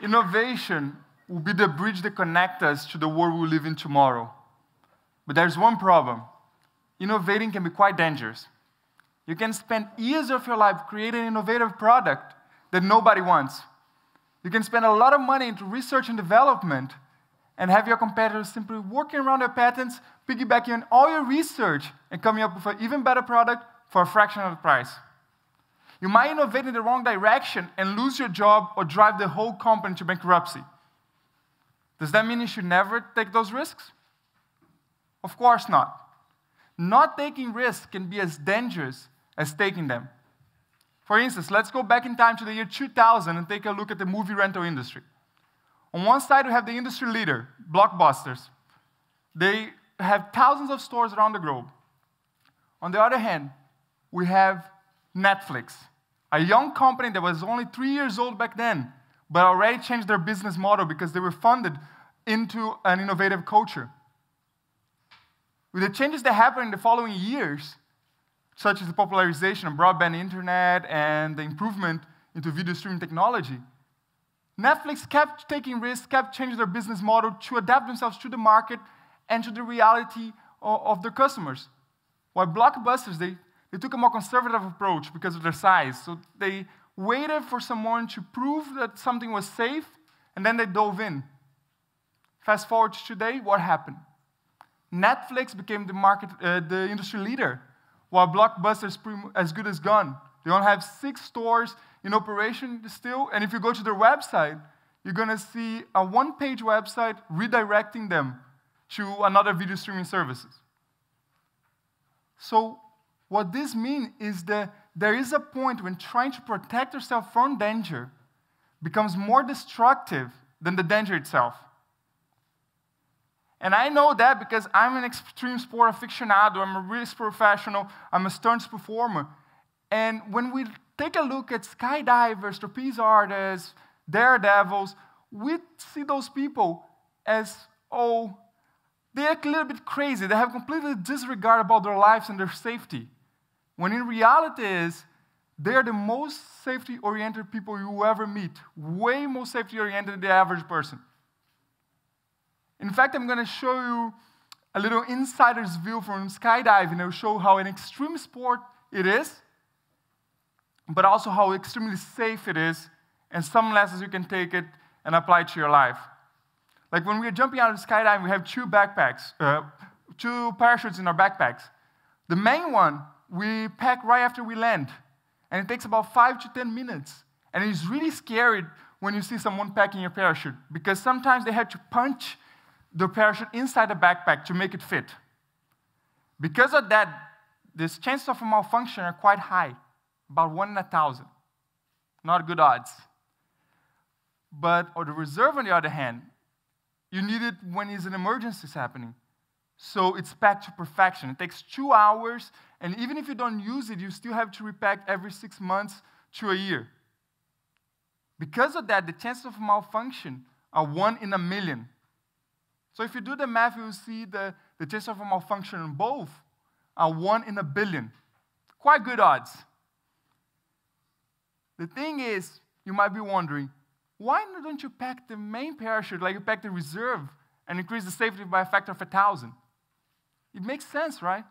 Innovation will be the bridge that connects us to the world we live in tomorrow. But there's one problem. Innovating can be quite dangerous. You can spend years of your life creating an innovative product that nobody wants. You can spend a lot of money into research and development and have your competitors simply working around their patents, piggybacking on all your research, and coming up with an even better product for a fraction of the price. You might innovate in the wrong direction and lose your job or drive the whole company to bankruptcy. Does that mean you should never take those risks? Of course not. Not taking risks can be as dangerous as taking them. For instance, let's go back in time to the year 2000 and take a look at the movie rental industry. On one side, we have the industry leader, Blockbusters. They have thousands of stores around the globe. On the other hand, we have Netflix, a young company that was only 3 years old back then, but already changed their business model because they were funded into an innovative culture. With the changes that happened in the following years, such as the popularization of broadband internet and the improvement into video streaming technology, Netflix kept taking risks, kept changing their business model to adapt themselves to the market and to the reality of their customers. While Blockbusters, they took a more conservative approach because of their size. So they waited for someone to prove that something was safe, and then they dove in. Fast forward to today, what happened? Netflix became the industry leader, while Blockbuster is pretty as good as gone. They only have 6 stores in operation still, and if you go to their website, you're going to see a one-page website redirecting them to another video streaming services. So what this means is that there is a point when trying to protect yourself from danger becomes more destructive than the danger itself. And I know that because I'm an extreme sport aficionado, I'm a race professional, I'm a stunts performer. And when we take a look at skydivers, trapeze artists, daredevils, we see those people as, oh, they're a little bit crazy. They have completely disregard about their lives and their safety. When in reality is, they're the most safety-oriented people you will ever meet, way more safety-oriented than the average person. In fact, I'm going to show you a little insider's view from skydiving. I'll show how an extreme sport it is, but also how extremely safe it is, and some lessons you can take it and apply to your life. Like when we're jumping out of skydiving, we have 2 parachutes in our backpacks. The main one, we pack right after we land, and it takes about 5 to 10 minutes. And it's really scary when you see someone packing your parachute, because sometimes they have to punch the parachute inside the backpack to make it fit. Because of that, the chances of a malfunction are quite high, about 1 in 1,000. Not good odds. But the reserve, on the other hand, you need it when an emergency is happening. So it's packed to perfection. It takes 2 hours, and even if you don't use it, you still have to repack every 6 months to a year. Because of that, the chances of malfunction are 1 in 1,000,000. So if you do the math, you will see the chances of a malfunction in both are 1 in 1,000,000,000. Quite good odds. The thing is, you might be wondering, why don't you pack the main parachute like you pack the reserve and increase the safety by a factor of 1,000? It makes sense, right?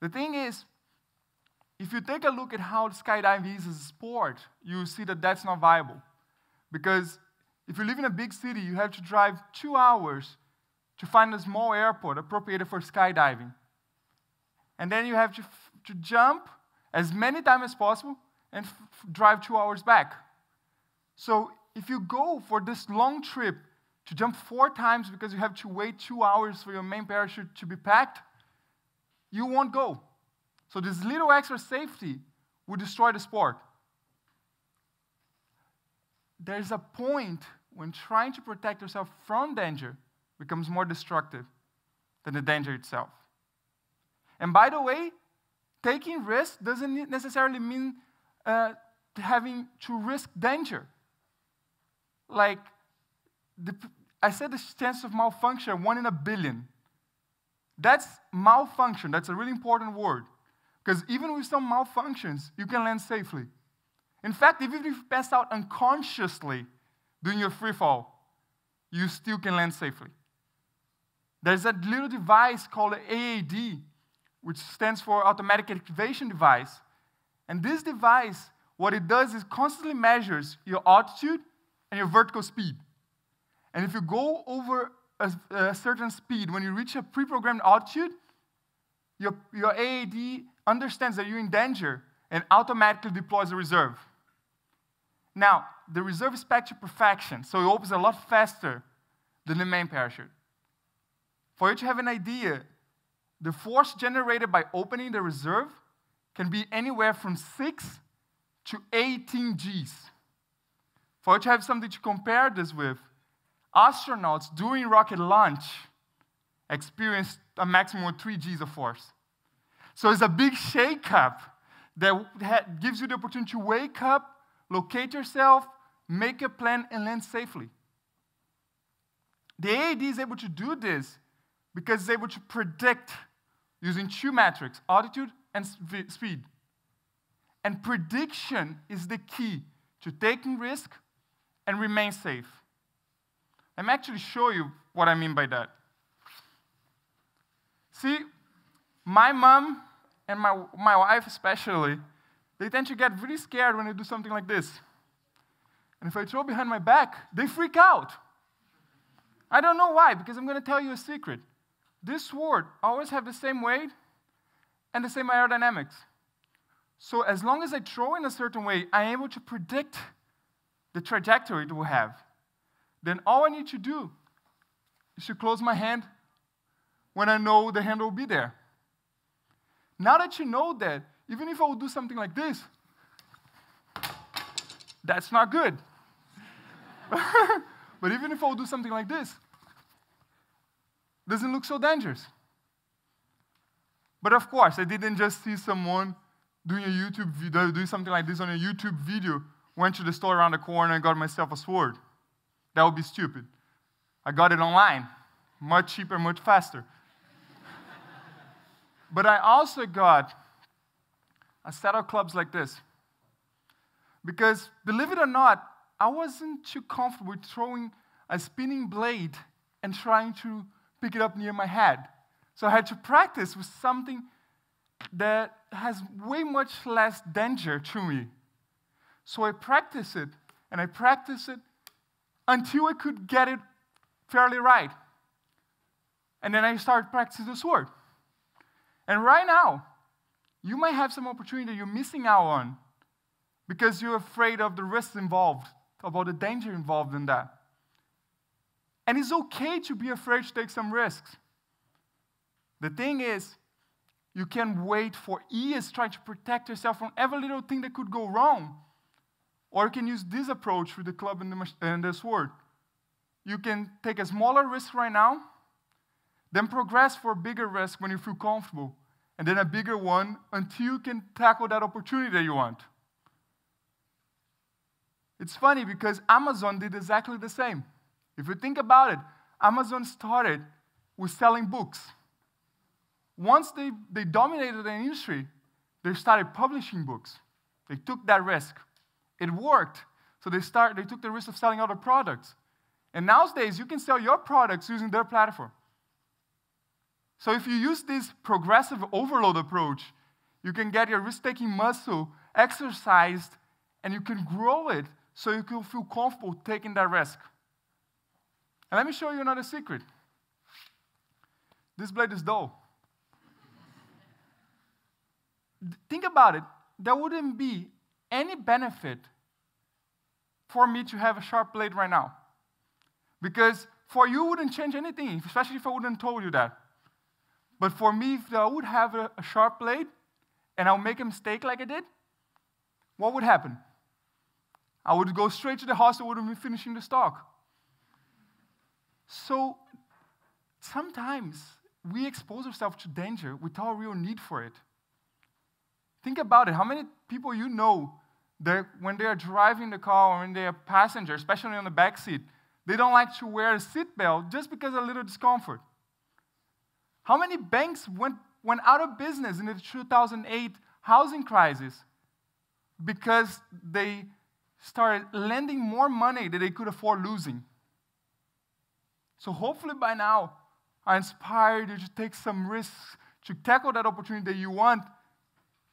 The thing is, if you take a look at how skydiving is as a sport, you will see that that's not viable. Because if you live in a big city, you have to drive 2 hours to find a small airport appropriated for skydiving. And then you have to jump as many times as possible and drive 2 hours back. So if you go for this long trip to jump 4 times because you have to wait 2 hours for your main parachute to be packed, you won't go. So this little extra safety will destroy the sport. There's a point when trying to protect yourself from danger becomes more destructive than the danger itself. And by the way, taking risks doesn't necessarily mean having to risk danger. Like, I said the chance of malfunction, 1 in 1,000,000,000. That's malfunction. That's a really important word. Because even with some malfunctions, you can land safely. In fact, even if you pass out unconsciously, doing your free fall, you still can land safely. There's a little device called AAD, which stands for Automatic Activation Device. And this device, what it does is constantly measures your altitude and your vertical speed. And if you go over a certain speed, when you reach a pre-programmed altitude, your AAD understands that you're in danger and automatically deploys a reserve. Now, the reserve is packed to perfection, so it opens a lot faster than the main parachute. For you to have an idea, the force generated by opening the reserve can be anywhere from 6 to 18 Gs. For you to have something to compare this with, astronauts during rocket launch experience a maximum of 3 Gs of force. So it's a big shake-up that gives you the opportunity to wake up, locate yourself, make a plan, and land safely. The AAD is able to do this because it's able to predict using two metrics, altitude and speed. And prediction is the key to taking risk and remain safe. Let me actually show you what I mean by that. See, my mom and my wife especially, they tend to get really scared when I do something like this. And if I throw behind my back, they freak out. I don't know why, because I'm going to tell you a secret. This sword always have the same weight and the same aerodynamics. So as long as I throw in a certain way, I'm able to predict the trajectory it will have. Then all I need to do is to close my hand when I know the hand will be there. Now that you know that, even if I will do something like this, that's not good. But even if I will do something like this, doesn't look so dangerous. But of course, I didn't just see someone doing a YouTube video, doing something like this on a YouTube video, went to the store around the corner and got myself a sword. That would be stupid. I got it online, much cheaper, much faster. But I also got a set of clubs like this. Because, believe it or not, I wasn't too comfortable with throwing a spinning blade and trying to pick it up near my head. So I had to practice with something that has way much less danger to me. So I practiced it, and I practiced it until I could get it fairly right. And then I started practicing the sword. And right now, you might have some opportunity you're missing out on because you're afraid of the risks involved, about the danger involved in that. And it's okay to be afraid to take some risks. The thing is, you can wait for years trying to protect yourself from every little thing that could go wrong. Or you can use this approach with the club and the sword. You can take a smaller risk right now, then progress for a bigger risk when you feel comfortable, and then a bigger one until you can tackle that opportunity that you want. It's funny because Amazon did exactly the same. If you think about it, Amazon started with selling books. Once they dominated the industry, they started publishing books. They took that risk. It worked. So they took the risk of selling other products. And nowadays, you can sell your products using their platform. So if you use this progressive overload approach, you can get your risk-taking muscle exercised, and you can grow it so you can feel comfortable taking that risk. And let me show you another secret. This blade is dull. Think about it. There wouldn't be any benefit for me to have a sharp blade right now. Because for you, it wouldn't change anything, especially if I wouldn't told you that. But for me, if I would have a sharp blade, and I'll make a mistake like I did, what would happen? I would go straight to the hospital, wouldn't be finishing the stock. So sometimes we expose ourselves to danger without real need for it. Think about it. How many people you know that when they are driving the car or when they are passengers, especially on the back seat, they don't like to wear a seatbelt just because of a little discomfort? How many banks went out of business in the 2008 housing crisis because they started lending more money than they could afford losing. So hopefully by now, I inspired you to take some risks, to tackle that opportunity that you want,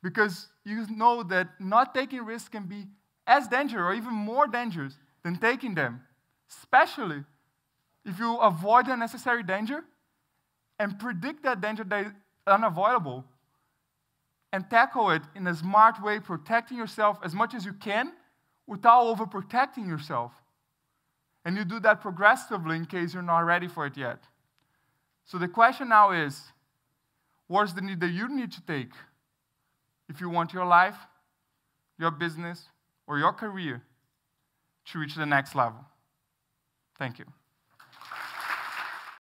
because you know that not taking risks can be as dangerous or even more dangerous than taking them, especially if you avoid unnecessary danger and predict that danger that is unavoidable and tackle it in a smart way, protecting yourself as much as you can without overprotecting yourself. And you do that progressively in case you're not ready for it yet. So the question now is, what's the need that you need to take if you want your life, your business, or your career to reach the next level? Thank you.